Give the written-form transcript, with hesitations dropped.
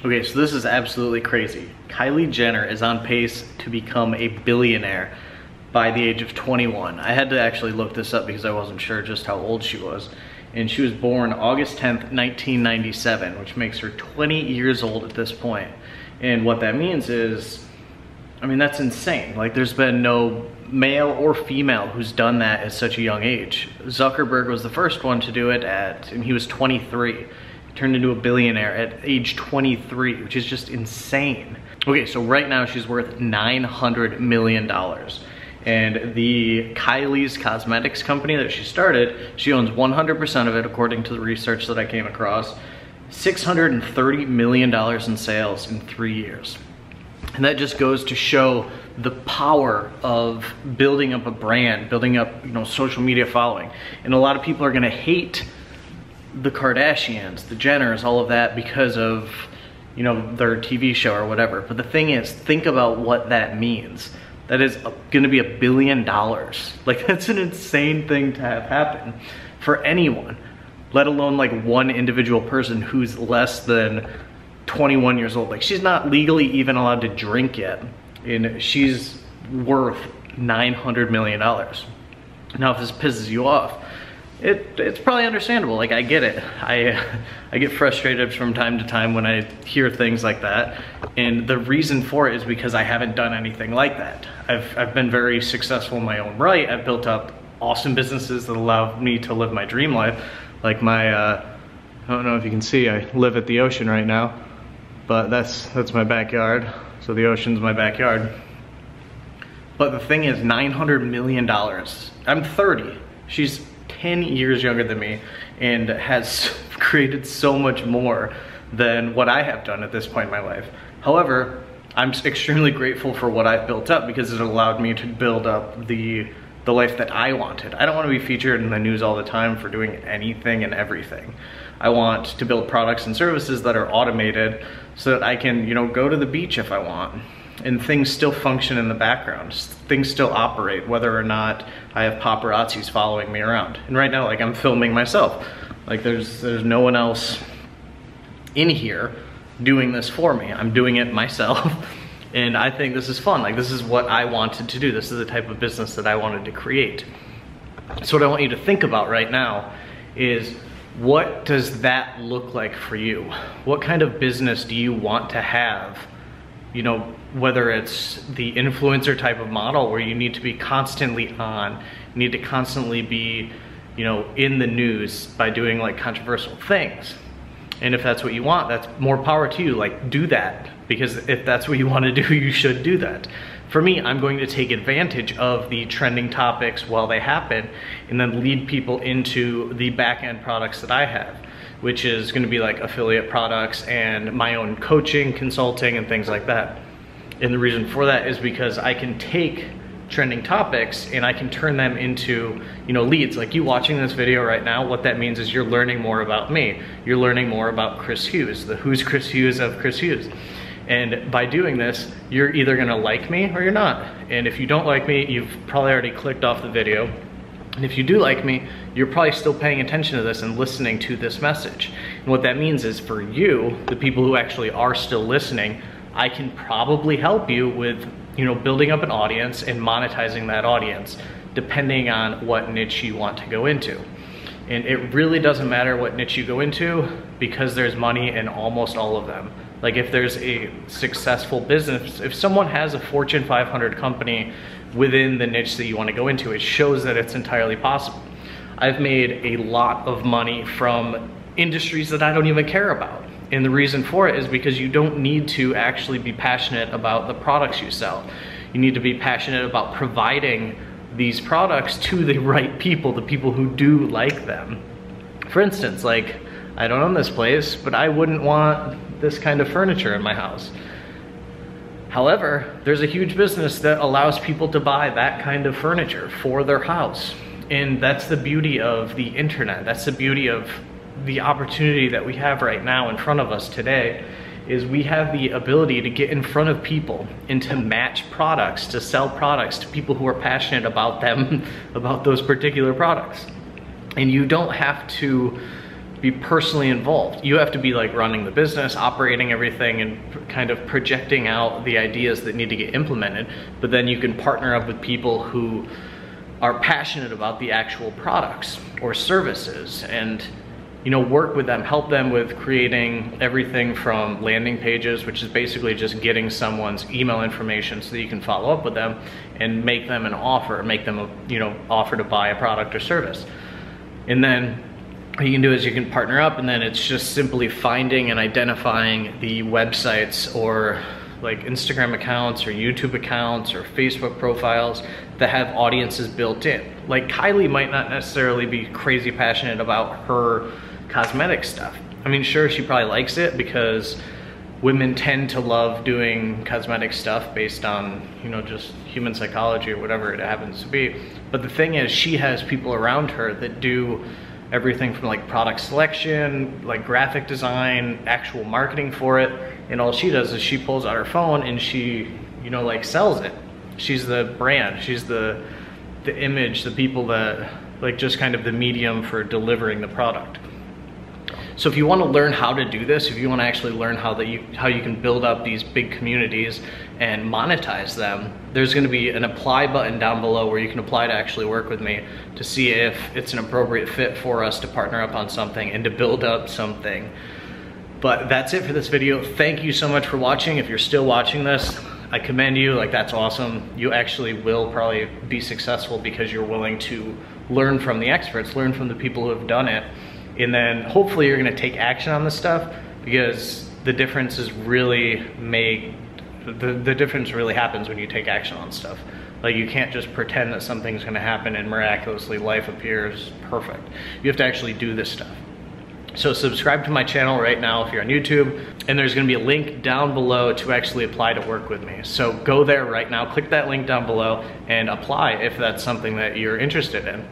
Okay, so this is absolutely crazy. Kylie Jenner is on pace to become a billionaire by the age of 21. I had to actually look this up because I wasn't sure just how old she was. And she was born August 10th, 1997, which makes her 20 years old at this point. And what that means is, I mean, that's insane. Like, there's been no male or female who's done that at such a young age. Zuckerberg was the first one to do it and he was 23. Turned into a billionaire at age 23, which is just insane. Okay, so right now she's worth $900 million. And the Kylie's cosmetics company that she started, she owns 100% of it according to the research that I came across. $630 million in sales in 3 years. And that just goes to show the power of building up a brand, building up, social media following. And a lot of people are gonna hate the Kardashians, the Jenners, all of that because of, their TV show or whatever. But the thing is, think about what that means. That is gonna be $1 billion. Like, that's an insane thing to have happen for anyone, let alone like one individual person who's less than 21 years old. Like, she's not legally even allowed to drink yet, and she's worth $900 million. Now, if this pisses you off, it's probably understandable. Like, I get it. I get frustrated from time to time when I hear things like that, and the reason for it is because I haven't done anything like that. I've been very successful in my own right. I've built up awesome businesses that allow me to live my dream life. Like my, I don't know if you can see, I live at the ocean right now, but that's my backyard. So the ocean's my backyard. But the thing is, $900 million. I'm 30. She's 10 years younger than me and has created so much more than what I have done at this point in my life. However, I'm extremely grateful for what I've built up because it allowed me to build up the life that I wanted. I don't want to be featured in the news all the time for doing anything and everything. I want to build products and services that are automated so that I can, go to the beach if I want. And things still function in the background. Things still operate, whether or not I have paparazzis following me around. And right now, like, I'm filming myself. Like, there's no one else in here doing this for me. I'm doing it myself. And I think this is fun. Like, this is what I wanted to do. This is the type of business that I wanted to create. So what I want you to think about right now is, what does that look like for you? What kind of business do you want to have? Whether it's the influencer type of model where you need to be constantly on, you need to constantly be, in the news by doing like controversial things. And if that's what you want, that's more power to you. Like, do that, because if that's what you want to do, you should do that. For me, I'm going to take advantage of the trending topics while they happen and then lead people into the back-end products that I have, which is going to be like affiliate products and my own coaching, consulting, and things like that. And the reason for that is because I can take trending topics and I can turn them into, leads. Like, you watching this video right now, what that means is you're learning more about me. You're learning more about Chris Hughes, the Who's Chris Hughes of Chris Hughes. And by doing this, you're either gonna like me or you're not. And if you don't like me, you've probably already clicked off the video. And if you do like me, you're probably still paying attention to this and listening to this message. And what that means is, for you, the people who actually are still listening, I can probably help you with, building up an audience and monetizing that audience, depending on what niche you want to go into. And it really doesn't matter what niche you go into, because there's money in almost all of them. Like, if there's a successful business, if someone has a Fortune 500 company within the niche that you want to go into, it shows that it's entirely possible. I've made a lot of money from industries that I don't even care about. And the reason for it is because you don't need to actually be passionate about the products you sell. You need to be passionate about providing these products to the right people, the people who do like them. For instance, like, I don't own this place, but I wouldn't want this kind of furniture in my house. However, there's a huge business that allows people to buy that kind of furniture for their house. And that's the beauty of the internet. That's the beauty of the opportunity that we have right now in front of us today, is we have the ability to get in front of people and to match products, to sell products to people who are passionate about them, about those particular products. And you don't have to, be personally involved. You have to be like running the business, operating everything, and kind of projecting out the ideas that need to get implemented. But then you can partner up with people who are passionate about the actual products or services, and work with them, help them with creating everything from landing pages, which is basically just getting someone's email information so that you can follow up with them and make them an offer, make them offer to buy a product or service. And then what you can do is you can partner up, and then it's just simply finding and identifying the websites or like Instagram accounts or YouTube accounts or Facebook profiles that have audiences built in. Like Kylie might not necessarily be crazy passionate about her cosmetic stuff. I mean, sure, she probably likes it because women tend to love doing cosmetic stuff based on, just human psychology or whatever it happens to be. But the thing is, she has people around her that do everything from like product selection, like graphic design, actual marketing for it. And all she does is she pulls out her phone and she, like sells it. She's the brand, she's the image, the people that like just kind of the medium for delivering the product. So if you want to learn how to do this, if you want to actually learn how you can build up these big communities and monetize them, there's going to be an apply button down below where you can apply to actually work with me to see if it's an appropriate fit for us to partner up on something and to build up something. But that's it for this video. Thank you so much for watching. If you're still watching this, I commend you. Like, that's awesome. You actually will probably be successful because you're willing to learn from the experts, learn from the people who have done it. And then hopefully you're gonna take action on this stuff, because the difference is really the difference really happens when you take action on stuff. Like, you can't just pretend that something's gonna happen and miraculously life appears perfect. You have to actually do this stuff. So subscribe to my channel right now if you're on YouTube, and there's gonna be a link down below to actually apply to work with me. So go there right now, click that link down below and apply if that's something that you're interested in.